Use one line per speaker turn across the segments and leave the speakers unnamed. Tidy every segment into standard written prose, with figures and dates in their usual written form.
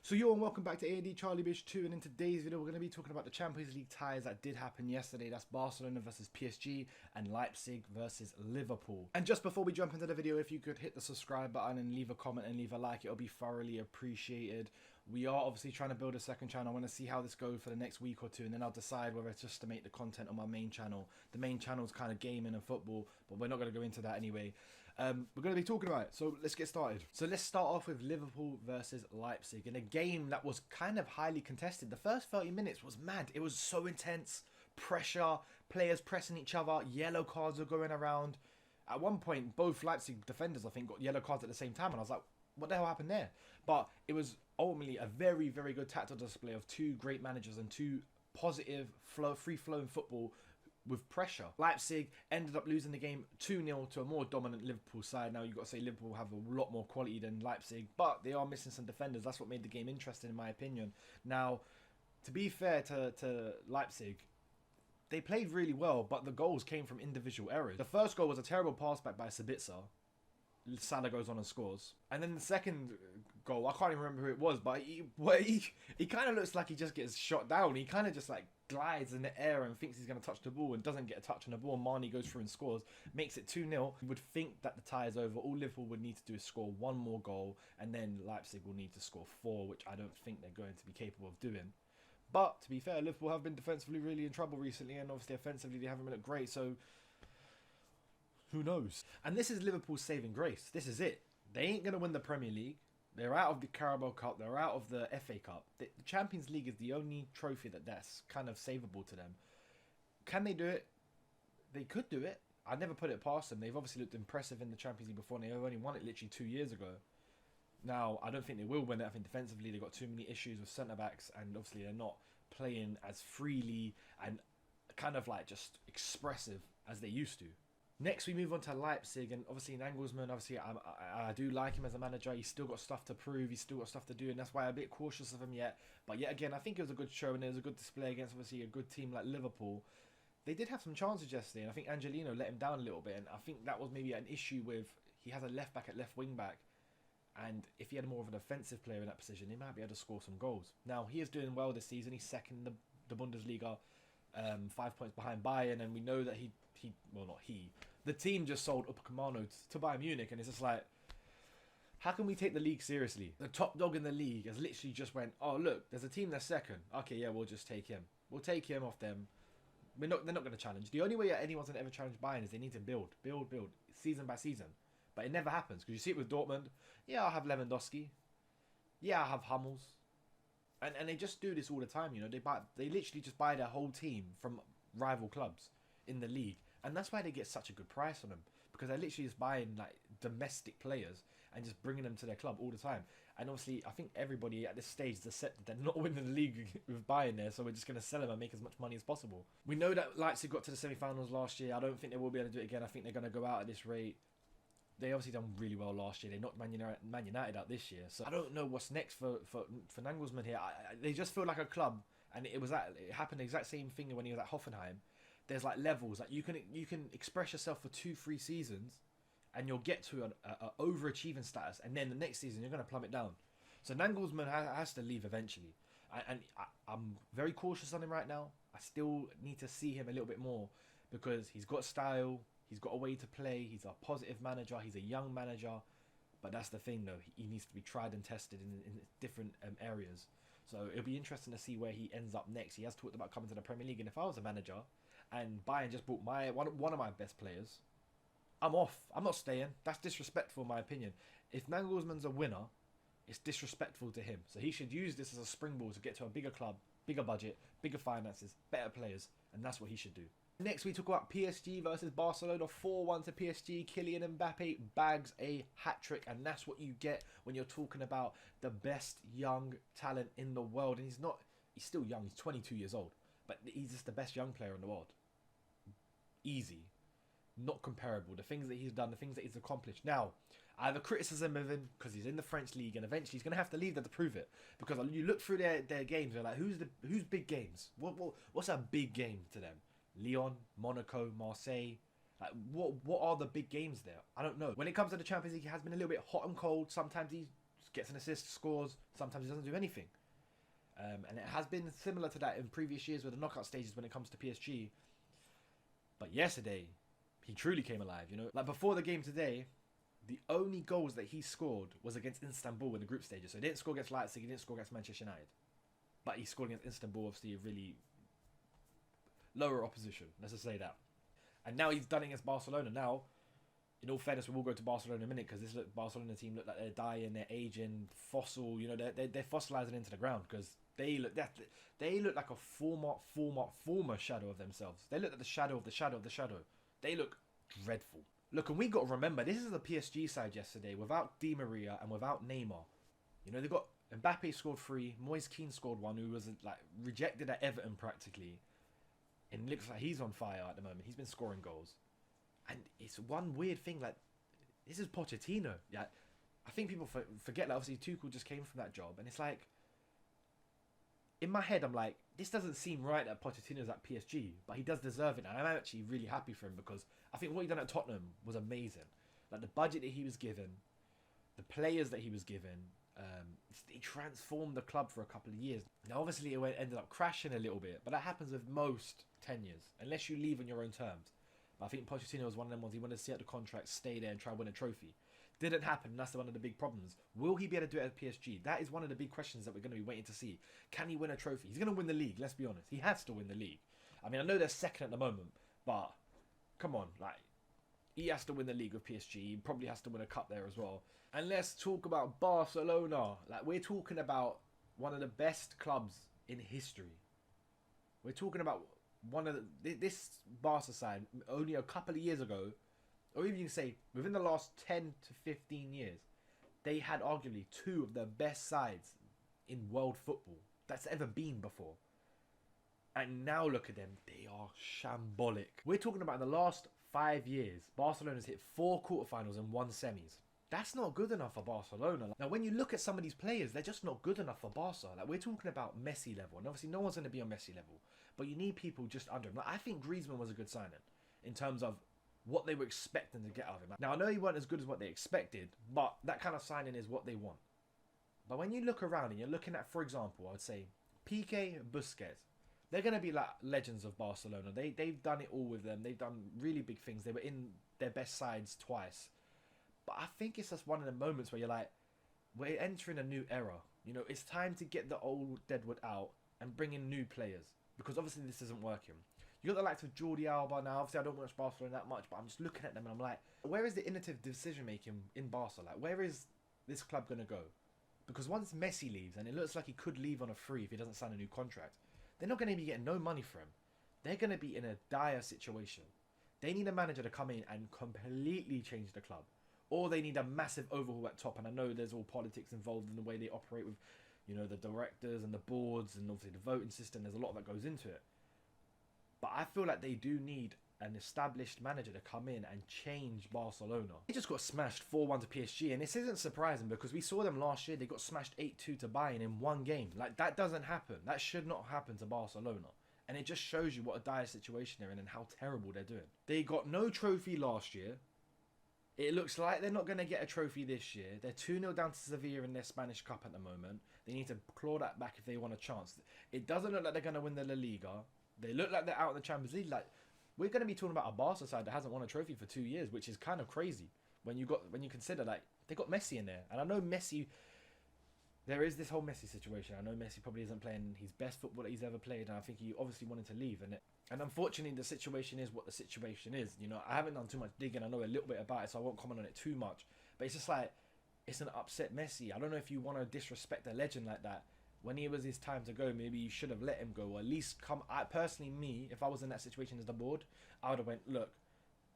So yo, and welcome back to AECharlie Bish 2, and in today's video we're going to be talking about the Champions League ties that did happen yesterday. That's Barcelona versus PSG and Leipzig versus Liverpool. And just before we jump into the video, if you could hit the subscribe button and leave a comment and leave a like, it'll be thoroughly appreciated. We are obviously trying to build a second channel. I want to see how this goes for the next week or two, and then I'll decide whether it's just to make the content on my main channel. The main channel is kind of gaming and football, but we're not going to go into that anyway. We're going to be talking about it, so let's get started. So let's start off with Liverpool versus Leipzig in a game that was kind of highly contested. The first 30 minutes was mad. It was so intense. Pressure, players pressing each other, yellow cards were going around. At one point, both Leipzig defenders, I think, got yellow cards at the same time, and I was like, what the hell happened there? But it was ultimately a very, very good tactical display of two great managers and two positive, free-flowing football with pressure. Leipzig ended up losing the game 2-0 to a more dominant Liverpool side. Now, you've got to say Liverpool have a lot more quality than Leipzig, but they are missing some defenders. That's what made the game interesting, in my opinion. Now, to be fair to Leipzig, they played really well, but the goals came from individual errors. The first goal was a terrible pass back by Sabitzer. Salah goes on and scores. And then the second goal, I can't even remember who it was, but he kind of looks like he just gets shot down. He kind of just like glides in the air and thinks he's going to touch the ball and doesn't get a touch on the ball. Mane goes through and scores, makes it 2-0. You would think that the tie is over. All Liverpool would need to do is score one more goal, and then Leipzig will need to score 4, which I don't think they're going to be capable of doing. But to be fair, Liverpool have been defensively really in trouble recently, and obviously offensively they haven't been great, so who knows? And this is Liverpool's saving grace. This is it. They ain't going to win the Premier League. They're out of the Carabao Cup. They're out of the FA Cup. The Champions League is the only trophy that's kind of savable to them. Can they do it? They could do it. I never put it past them. They've obviously looked impressive in the Champions League before, and they only won it literally 2 years ago. Now, I don't think they will win it. I think defensively they've got too many issues with centre-backs, and obviously they're not playing as freely and kind of like just expressive as they used to. Next, we move on to Leipzig, and obviously Nagelsmann, obviously I do like him as a manager. He's still got stuff to prove. He's still got stuff to do, and that's why I'm a bit cautious of him yet. But yet again, I think it was a good show, and it was a good display against obviously a good team like Liverpool. They did have some chances yesterday, and I think Angelino let him down a little bit, and I think that was maybe an issue with, he has a left back at left wing back, and if he had more of an offensive player in that position, he might be able to score some goals. Now, he is doing well this season. He's second in the Bundesliga, 5 points behind Bayern, and we know that the team just sold Upamecano to Bayern Munich, and it's just like, how can we take the league seriously? The top dog in the league has literally just went, oh look, there's a team that's second. Okay, yeah, we'll just take him. We'll take him off them. They're not going to challenge. The only way anyone's going to ever challenge Bayern is they need to build, season by season. But it never happens, because you see it with Dortmund. Yeah, I'll have Lewandowski. Yeah, I'll have Hummels. And they just do this all the time, you know. They literally just buy their whole team from rival clubs in the league. And that's why they get such a good price on them, because they're literally just buying like domestic players and just bringing them to their club all the time. And obviously, I think everybody at this stage is accepted they're not winning the league with Bayern there, so we're just going to sell them and make as much money as possible. We know that Leipzig got to the semi-finals last year. I don't think they will be able to do it again. I think they're going to go out at this rate. They obviously done really well last year. They knocked Man United out this year. So I don't know what's next for Nagelsmann here. They just feel like a club, and it happened the exact same thing when he was at Hoffenheim. There's like levels that you can express yourself for 2-3 seasons, and you'll get to an overachieving status, and then the next season you're going to plummet down. So Nagelsmann has to leave eventually, and I'm very cautious on him right now. I still need to see him a little bit more, because he's got style, he's got a way to play, he's a positive manager, he's a young manager, but that's the thing though, he needs to be tried and tested in different areas. So it'll be interesting to see where he ends up next. He has talked about coming to the Premier League, and if I was a manager and Bayern just bought one of my best players, I'm off. I'm not staying. That's disrespectful in my opinion. If Nagelsmann's a winner, it's disrespectful to him. So he should use this as a springboard to get to a bigger club, bigger budget, bigger finances, better players, and that's what he should do. Next, we talk about PSG versus Barcelona. 4-1 to PSG. Kylian Mbappe bags a hat-trick, and that's what you get when you're talking about the best young talent in the world. And he's still young. He's 22 years old, but he's just the best young player in the world. Easy. Not comparable. The things that he's done, the things that he's accomplished. Now, I have a criticism of him because he's in the French league, and eventually he's going to have to leave there to prove it. Because you look through their games, you're like, who's big games? What's a big game to them? Lyon, Monaco, Marseille. Like, what are the big games there? I don't know. When it comes to the Champions League, he has been a little bit hot and cold. Sometimes he gets an assist, scores. Sometimes he doesn't do anything. And it has been similar to that in previous years with the knockout stages when it comes to PSG. But yesterday, he truly came alive, you know. Like before the game today, the only goals that he scored was against Istanbul in the group stages. So he didn't score against Leipzig, he didn't score against Manchester United. But he scored against Istanbul, obviously a really lower opposition, let's just say that. And now he's done it against Barcelona. Now, in all fairness, we will go to Barcelona in a minute because this Barcelona team look like they're dying, they're aging, fossil. You know, they're fossilizing into the ground because they look like a former shadow of themselves. They look like the shadow of the shadow of the shadow. They look dreadful. Look, and we got to remember this is the PSG side yesterday without Di Maria and without Neymar. You know, they got Mbappe scored 3, Moise Kean scored 1, who was like rejected at Everton practically, and it looks like he's on fire at the moment. He's been scoring goals. And it's one weird thing, like, this is Pochettino. Yeah, I think people forget that obviously Tuchel just came from that job. And it's like, in my head, I'm like, this doesn't seem right that Pochettino's at PSG. But he does deserve it. And I'm actually really happy for him because I think what he done at Tottenham was amazing. Like, the budget that he was given, the players that he was given, he transformed the club for a couple of years. Now, obviously, it ended up crashing a little bit. But that happens with most tenures, unless you leave on your own terms. But I think Pochettino was one of them ones. He wanted to see out the contract, stay there and try to win a trophy. Didn't happen. And that's one of the big problems. Will he be able to do it at PSG? That is one of the big questions that we're going to be waiting to see. Can he win a trophy? He's going to win the league, let's be honest. He has to win the league. I mean, I know they're second at the moment, but come on, like, he has to win the league with PSG. He probably has to win a cup there as well. And let's talk about Barcelona. Like, we're talking about one of the best clubs in history. We're talking about one of this Barca side only a couple of years ago, or even you can say within the last 10 to 15 years, they had arguably 2 of the best sides in world football that's ever been before. And now look at them, they are shambolic. We're talking about in the last 5 years, Barcelona's hit 4 quarterfinals and 1 semis. That's not good enough for Barcelona. Now, when you look at some of these players, they're just not good enough for Barca. Like, we're talking about Messi level, and obviously no one's going to be on Messi level, but you need people just under him. Like, I think Griezmann was a good signing in terms of what they were expecting to get out of him. Now, I know he wasn't as good as what they expected, but that kind of signing is what they want. But when you look around and you're looking at, for example, I would say Piqué, Busquets, they're going to be like legends of Barcelona. They've done it all with them. They've done really big things. They were in their best sides twice. But I think it's just one of the moments where you're like, we're entering a new era. You know, it's time to get the old deadwood out and bring in new players. Because obviously this isn't working. You got the likes of Jordi Alba now. Obviously I don't watch Barcelona that much, but I'm just looking at them and I'm like, where is the innovative decision making in Barca? Like, where is this club going to go? Because once Messi leaves, and it looks like he could leave on a free if he doesn't sign a new contract, they're not going to be getting no money for him. They're going to be in a dire situation. They need a manager to come in and completely change the club. Or they need a massive overhaul at top. And I know there's all politics involved in the way they operate with, you know, the directors and the boards and obviously the voting system. There's a lot that goes into it. But I feel like they do need an established manager to come in and change Barcelona. They just got smashed 4-1 to PSG. And this isn't surprising because we saw them last year. They got smashed 8-2 to Bayern in one game. Like, that doesn't happen. That should not happen to Barcelona. And it just shows you what a dire situation they're in and how terrible they're doing. They got no trophy last year. It looks like they're not going to get a trophy this year. They're 2-0 down to Sevilla in their Spanish Cup at the moment. They need to claw that back if they want a chance. It doesn't look like they're going to win the La Liga. They look like they're out in the Champions League. Like, we're going to be talking about a Barca side that hasn't won a trophy for 2 years, which is kind of crazy when you consider, like, they got Messi in there. And I know Messi, there is this whole Messi situation. I know Messi probably isn't playing his best football that he's ever played, and I think he obviously wanted to leave. And unfortunately, the situation is what the situation is. You know, I haven't done too much digging. I know a little bit about it, so I won't comment on it too much. But it's just like, it's an upset Messi. I don't know if you want to disrespect a legend like that. When it was his time to go, maybe you should have let him go, or at least come. Personally, if I was in that situation as the board, I would have went, look,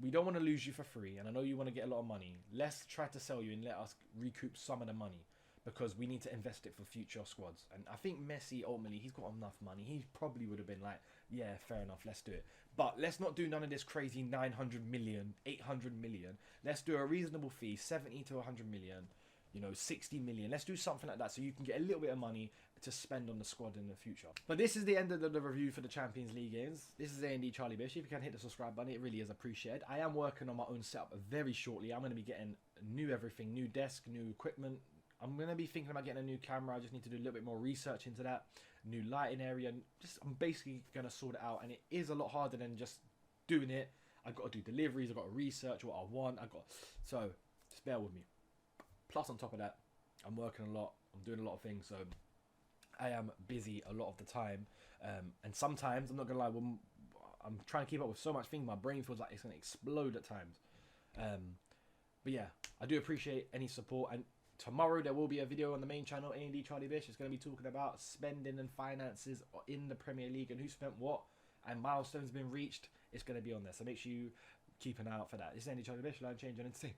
we don't want to lose you for free, and I know you want to get a lot of money. Let's try to sell you and let us recoup some of the money, because we need to invest it for future squads. And I think Messi, ultimately, he's got enough money. He probably would have been like, yeah, fair enough, let's do it. But let's not do none of this crazy 900 million, 800 million. Let's do a reasonable fee, 70 to 100 million, you know, 60 million. Let's do something like that so you can get a little bit of money to spend on the squad in the future. But this is the end of the review for the Champions League games. This is AnythingEverything. If you can hit the subscribe button, it really is appreciated. I am working on my own setup very shortly. I'm going to be getting new everything, new desk, new equipment, I'm going to be thinking about getting a new camera. I just need to do a little bit more research into that. New lighting area. And I'm basically going to sort it out. And it is a lot harder than just doing it. I've got to do deliveries. I've got to research what I want. So just bear with me. Plus, on top of that, I'm working a lot. I'm doing a lot of things. So I am busy a lot of the time. And sometimes, I'm not going to lie, when I'm trying to keep up with so much things, my brain feels like it's going to explode at times. But yeah, I do appreciate any support. And tomorrow there will be a video on the main channel, AnythingEverything. It's going to be talking about spending and finances in the Premier League and who spent what and milestones been reached. It's going to be on there. So make sure you keep an eye out for that. This is AnythingEverything. Learn, change, and entertain.